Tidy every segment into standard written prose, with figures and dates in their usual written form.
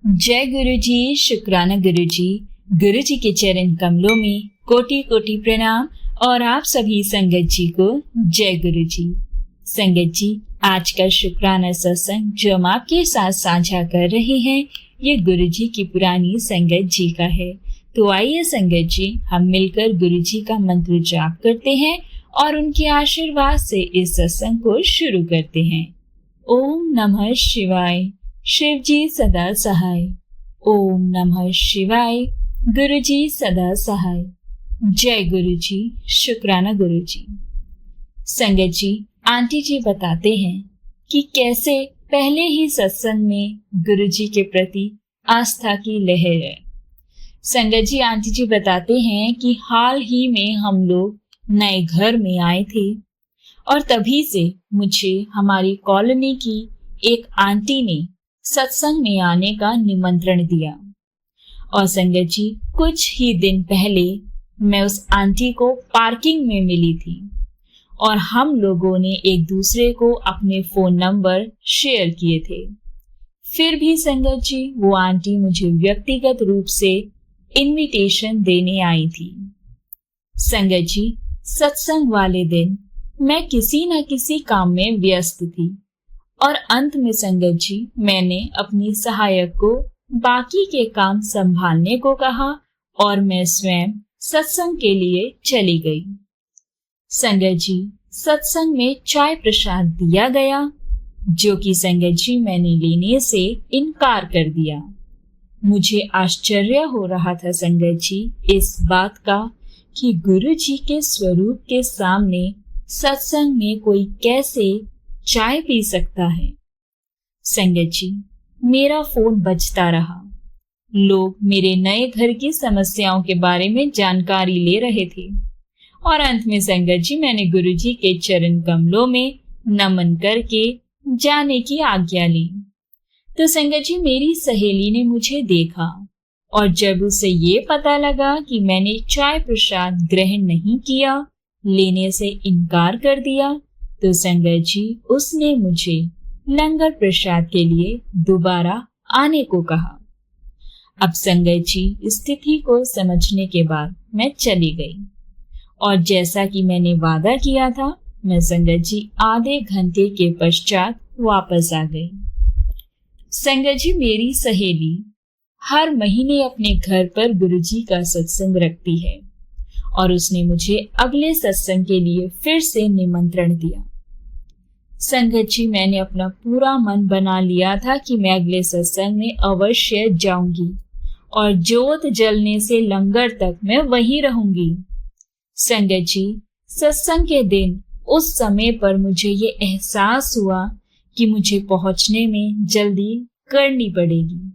जय गुरु जी, शुक्राना गुरु जी। गुरु जी के चरण कमलों में कोटि कोटि प्रणाम और आप सभी संगत जी को जय गुरु जी। संगत जी, आज का शुक्राना सत्संग जो हम आपके साथ साझा कर रहे हैं, ये गुरु जी की पुरानी संगत जी का है। तो आइए संगत जी, हम मिलकर गुरु जी का मंत्र जाप करते हैं और उनके आशीर्वाद से इस सत्संग को शुरू करते हैं। ओम नमः शिवाय, शिव जी सदा सहाय। ओम नमः शिवाय, गुरु जी सदा सहाय। जय गुरु जी, शुक्राना गुरु जी। संगत जी, आंटी जी बताते हैं कि कैसे पहले ही सत्संग में गुरु जी के प्रति आस्था की लहर है। संगत जी, आंटी जी बताते हैं कि हाल ही में हम लोग नए घर में आए थे और तभी से मुझे हमारी कॉलोनी की एक आंटी ने सत्संग में आने का निमंत्रण दिया। और संगत जी, कुछ ही दिन पहले मैं उस आंटी को पार्किंग में मिली थी और हम लोगों ने एक दूसरे को अपने फोन नंबर शेयर किए थे। फिर भी संगत जी, वो आंटी मुझे व्यक्तिगत रूप से इनविटेशन देने आई थी। संगत जी, सत्संग वाले दिन मैं किसी न किसी काम में व्यस्त थी और अंत में संगत जी, मैंने अपनी सहायक को बाकी के काम संभालने को कहा और मैं स्वयं सत्संग के लिए चली गई। संगत जी, सत्संग में चाय प्रसाद दिया गया, जो कि संगत जी मैंने लेने से इनकार कर दिया। मुझे आश्चर्य हो रहा था संगत जी इस बात का कि गुरु जी के स्वरूप के सामने सत्संग में कोई कैसे चाय पी सकता है। संगत जी, मेरा फोन बजता रहा। लोग मेरे नए घर की समस्याओं के बारे में जानकारी ले रहे थे और अंत में संगत जी, मैंने गुरु जी के चरण कमलों में नमन करके जाने की आज्ञा ली। तो संगत जी, मेरी सहेली ने मुझे देखा और जब उसे ये पता लगा कि मैंने चाय प्रसाद ग्रहण नहीं किया, लेने से इनकार कर दिया, तो संगत जी, उसने मुझे लंगर प्रसाद के लिए दोबारा आने को कहा। अब संगत जी, स्थिति को समझने के बाद मैं चली गई और जैसा कि मैंने वादा किया था, मैं संगत जी आधे घंटे के पश्चात वापस आ गई। संगत जी, मेरी सहेली हर महीने अपने घर पर गुरु जी का सत्संग रखती है और उसने मुझे अगले सत्संग के लिए फिर से निमंत्रण दिया। संगत जी, मैंने अपना पूरा मन बना लिया था कि मैं अगले सत्संग में अवश्य जाऊंगी और जोत जलने से लंगर तक मैं वहीं रहूंगी। संगत जी, सत्संग के दिन उस समय पर मुझे ये एहसास हुआ कि मुझे पहुंचने में जल्दी करनी पड़ेगी।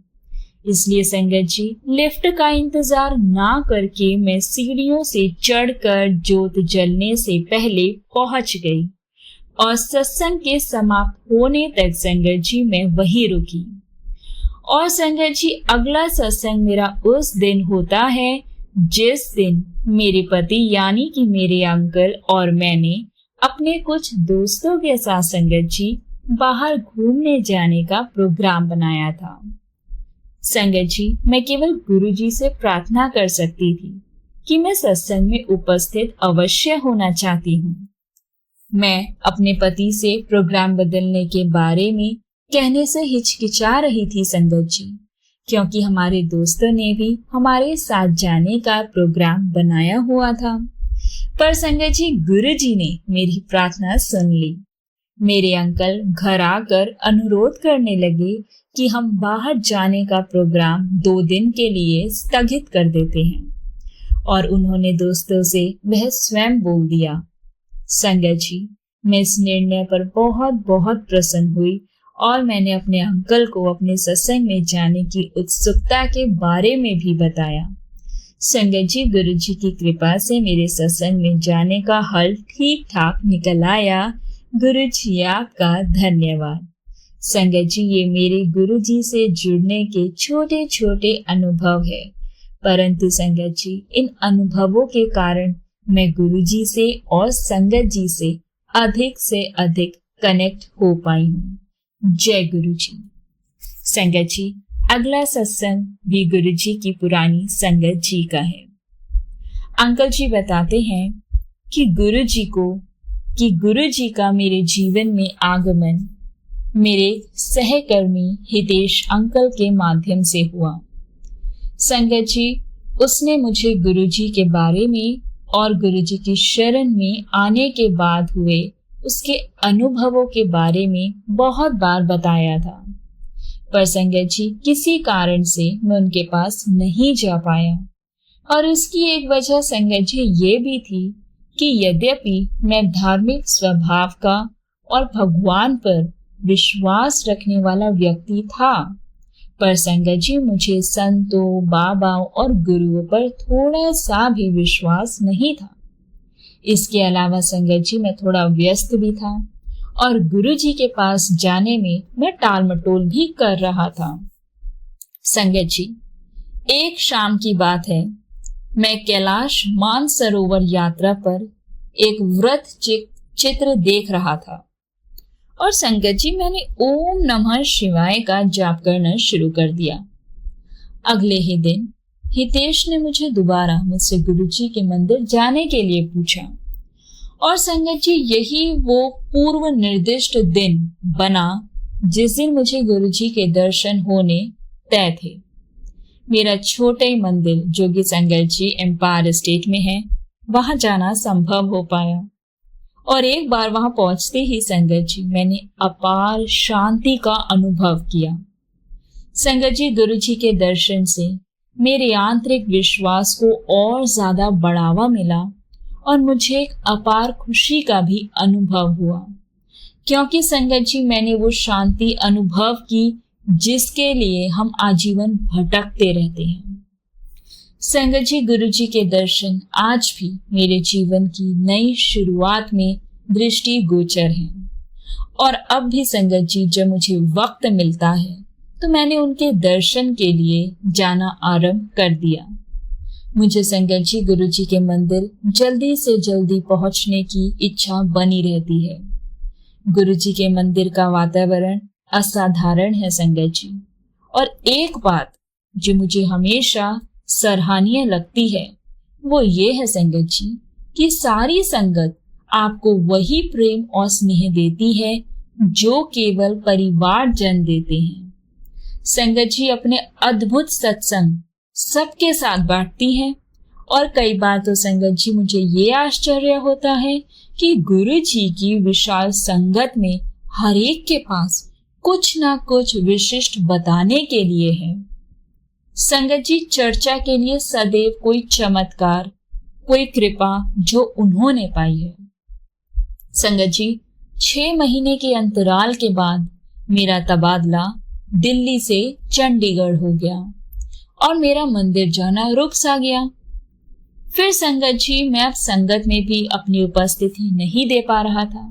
इसलिए संगत जी, लिफ्ट का इंतजार ना करके मैं सीढ़ियों से चढ़कर जोत जलने से पहले पहुंच गई और सत्संग के समाप्त होने तक संगत जी मैं वहीं रुकी। और संगत जी, अगला सत्संग मेरा उस दिन होता है जिस दिन मेरे पति यानी कि मेरे अंकल और मैंने अपने कुछ दोस्तों के साथ संगत जी बाहर घूमने जाने का प्रोग्राम बनाया था। संगत जी, मैं केवल गुरु जी से प्रार्थना कर सकती थी कि मैं सत्संग में उपस्थित अवश्य होना चाहती हूँ। मैं अपने पति से प्रोग्राम बदलने के बारे में कहने से हिचकिचा रही थी संगत जी, क्योंकि हमारे दोस्तों ने भी हमारे साथ जाने का प्रोग्राम बनाया हुआ था। पर संगत जी, गुरु जी ने मेरी प्रार्थना सुन ली। मेरे अंकल घर आकर अनुरोध करने लगे कि हम बाहर जाने का प्रोग्राम 2 दिन के लिए स्थगित कर देते हैं और उन्होंने दोस्तों से वह स्वयं बोल दिया। संगत जी, मैं इस निर्णय पर बहुत बहुत प्रसन्न हुई और मैंने अपने अंकल को अपने सत्संग में जाने की उत्सुकता के बारे में भी बताया। संगत जी, गुरु जी की कृपा से मेरे सत्संग में जाने का हल ठीक ठाक निकल आया। गुरु जी, आपका धन्यवाद। संगत जी, ये मेरे गुरु जी से जुड़ने के छोटे छोटे अनुभव है, परंतु संगत जी, इन अनुभवों के कारण मैं गुरु जी से और संगत जी से अधिक कनेक्ट हो पाई हूँ। जय गुरु जी। संगत जी, अगला सत्संग भी गुरुजी की पुरानी संगत जी का है। अंकल जी बताते हैं कि गुरुजी का मेरे जीवन में आगमन मेरे सहकर्मी हितेश अंकल के माध्यम से हुआ। संगत जी, उसने मुझे गुरुजी के बारे में और गुरुजी की शरण में आने के बाद हुए उसके अनुभवों के बारे में बहुत बार बताया था, पर संगत जी किसी कारण से मैं उनके पास नहीं जा पाया। और उसकी एक वजह संगत जी ये भी थी कि यद्यपि मैं धार्मिक स्वभाव का और भगवान पर विश्वास रखने वाला व्यक्ति था, पर संगत जी मुझे संतों, बाबाओं और गुरुओं पर थोड़ा सा भी विश्वास नहीं था। इसके अलावा संगत जी मैं थोड़ा व्यस्त भी था और गुरुजी के पास जाने में मैं टाल मटोल भी कर रहा था। संगत जी, एक शाम की बात है, मैं कैलाश मानसरोवर यात्रा पर एक व्रत चित्र देख रहा था और संगत जी मैंने ओम नमः शिवाय का जाप करना शुरू कर दिया। अगले ही दिन हितेश ने मुझे दोबारा मुझसे गुरुजी के मंदिर जाने के लिए पूछा और संगत जी यही वो पूर्व निर्दिष्ट दिन बना जिस दिन मुझे गुरुजी के दर्शन होने तय थे। मेरा छोटे मंदिर जो कि संगत जी एम्पायर स्टेट में है, वहां जाना संभव हो पाया और एक बार वहां पहुंचते ही संगत जी मैंने अपार शांति का अनुभव किया। संगत जी, गुरुजी के दर्शन से मेरे आंतरिक विश्वास को और ज्यादा बढ़ावा मिला और मुझे एक अपार खुशी का भी अनुभव हुआ, क्योंकि संगत जी मैंने वो शांति अनुभव की जिसके लिए हम आजीवन भटकते रहते हैं। संगत जी, गुरुजी के दर्शन आज भी मेरे जीवन की नई शुरुआत में दृष्टि गोचर हैं और अब भी संगत जी जब मुझे वक्त मिलता है तो मैंने उनके दर्शन के लिए जाना आरंभ कर दिया। मुझे संगत जी गुरुजी के मंदिर जल्दी से जल्दी पहुंचने की इच्छा बनी रहती है। गुरुजी के मंदिर का वातावरण असाधारण है संगत जी, और एक बात जो मुझे हमेशा सराहनीय लगती है वो ये है संगत जी कि सारी संगत आपको वही प्रेम और स्नेह देती है जो केवल परिवारजन देते हैं। संगत जी अपने अद्भुत सत्संग सबके साथ बांटती हैं और कई बार तो संगत जी मुझे ये आश्चर्य होता है कि गुरु जी की विशाल संगत में हर एक के पास कुछ ना कुछ विशिष्ट बताने के लिए है। संगत जी चर्चा के लिए सदैव कोई चमत्कार, कोई कृपा जो उन्होंने पाई है। संगत जी 6 महीने के अंतराल के बाद मेरा तबादला दिल्ली से चंडीगढ़ हो गया और मेरा मंदिर जाना रुक सा गया। फिर संगत जी मैं अब संगत में भी अपनी उपस्थिति नहीं दे पा रहा था,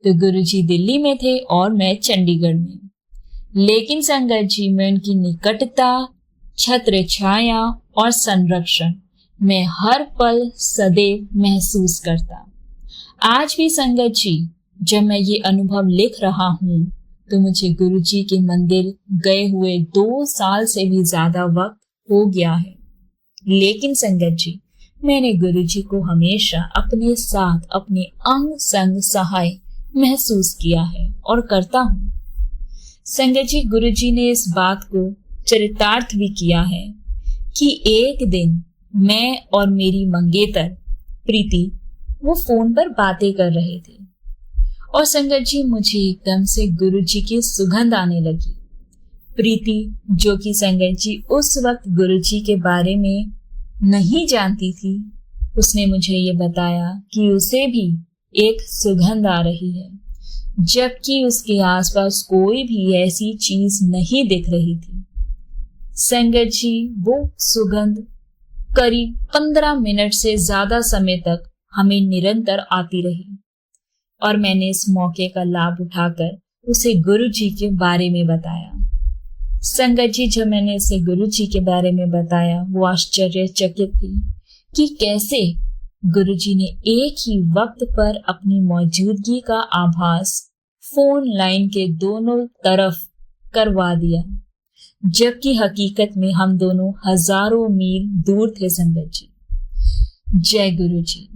तो गुरुजी दिल्ली में थे और मैं चंडीगढ़ में। लेकिन संगत जी मैं उनकी निकटता, छत्र छाया और संरक्षण मैं हर पल सदैव महसूस करता। आज भी संगत जी जब मैं ये अनुभव लिख रहा हूँ तो मुझे गुरुजी के मंदिर गए हुए 2 साल से भी ज्यादा वक्त हो गया है। लेकिन संगत जी मैंने गुरुजी को हमेशा अपने साथ, अपने अंग संग सहाय महसूस किया है और करता हूँ। संगत जी गुरुजी ने इस बात को चरितार्थ भी किया है कि एक दिन मैं और मेरी मंगेतर प्रीति वो फोन पर बातें कर रहे थे और संगत जी मुझे एकदम से गुरुजी की सुगंध आने लगी। प्रीति जो कि संगत जी उस वक्त गुरुजी के बारे में नहीं जानती थी, उसने मुझे ये बताया कि उसे भी एक सुगंध आ रही है, जबकि उसके आसपास कोई भी ऐसी चीज नहीं दिख रही थी। संगत जी वो सुगंध करीब 15 मिनट से ज्यादा समय तक हमें निरंतर आती रही और मैंने इस मौके का लाभ उठाकर उसे गुरुजी के बारे में बताया। संगत जी जब मैंने इसे गुरुजी के बारे में बताया वो आश्चर्यचकित थी कि कैसे गुरुजी ने एक ही वक्त पर अपनी मौजूदगी का आभास फोन लाइन के दोनों तरफ करवा दिया। जबकि हकीकत में हम दोनों हजारों मील दूर थे संगत जी। जय गुरु जी।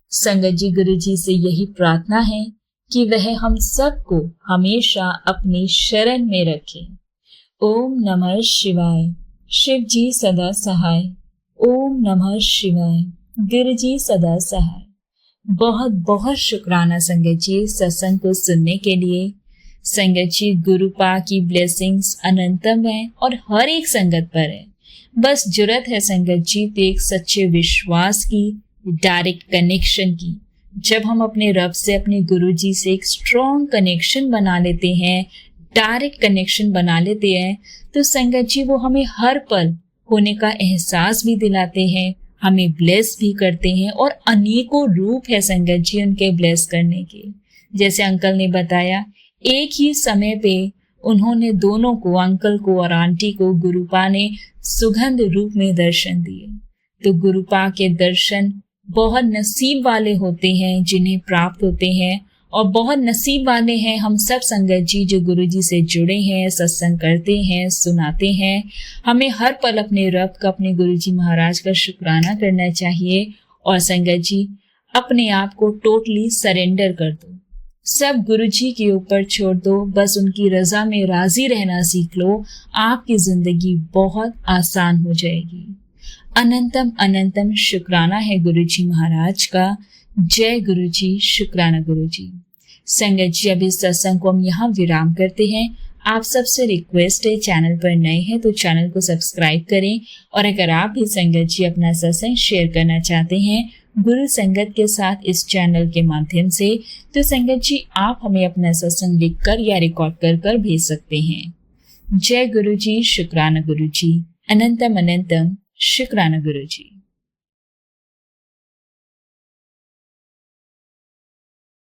संगत जी, गुरु जी से यही प्रार्थना है कि वह हम सबको हमेशा अपनी शरण में रखे। ओम नमः शिवाय। शिव जी सदा सहाय। ओम नमः शिवाय। गुरु जी सदा सहाय। बहुत बहुत शुक्राना संगत जी सत्संग को सुनने के लिए। संगत जी, गुरु पाक की ब्लेसिंग्स अनंतम है और हर एक संगत पर है। बस जरूरत है संगत जी तो एक सच्चे विश्वास की, डायरेक्ट कनेक्शन की। जब हम अपने रब से, अपने गुरु जी से एक स्ट्रॉन्ग कनेक्शन बना लेते हैं, डायरेक्ट कनेक्शन बना लेते हैं, तो संगत जी वो हमें हर पल होने का एहसास भी दिलाते हैं, हमें ब्लेस भी करते हैं और अनेकों रूप है संगत जी उनके ब्लेस करने के। जैसे अंकल ने बताया, एक ही समय पे उन्होंने दोनों को, अंकल को और आंटी को, गुरुपा ने सुगंध रूप में दर्शन दिए। तो गुरुपा के दर्शन बहुत नसीब वाले होते हैं जिन्हें प्राप्त होते हैं, और बहुत नसीब वाले हैं हम सब संगत जी जो गुरु जी से जुड़े हैं, सत्संग करते हैं, सुनाते हैं। हमें हर पल अपने रब का, अपने गुरु जी महाराज का शुक्राना करना चाहिए। और संगत जी, अपने आप को टोटली सरेंडर कर दो, सब गुरु जी के ऊपर छोड़ दो, बस उनकी रजा में राजी रहना सीख लो। आपकी जिंदगी बहुत आसान हो जाएगी। अनंतम अनंतम शुक्राना है गुरु जी महाराज का। जय गुरु जी। शुक्राना गुरु जी। संगत जी, अब इस सत्संग को हम यहाँ विराम करते हैं। आप सबसे रिक्वेस्ट है, चैनल पर नए हैं तो चैनल को सब्सक्राइब करें, और अगर आप भी संगत जी अपना सत्संग शेयर करना चाहते हैं गुरु संगत के साथ इस चैनल के माध्यम से, तो संगत जी आप हमें अपना सत्संग लिखकर या रिकॉर्ड कर भेज सकते हैं। जय गुरु जी। शुक्राना गुरु जी। अनंतम अनंतम शुक्राना गुरु जी।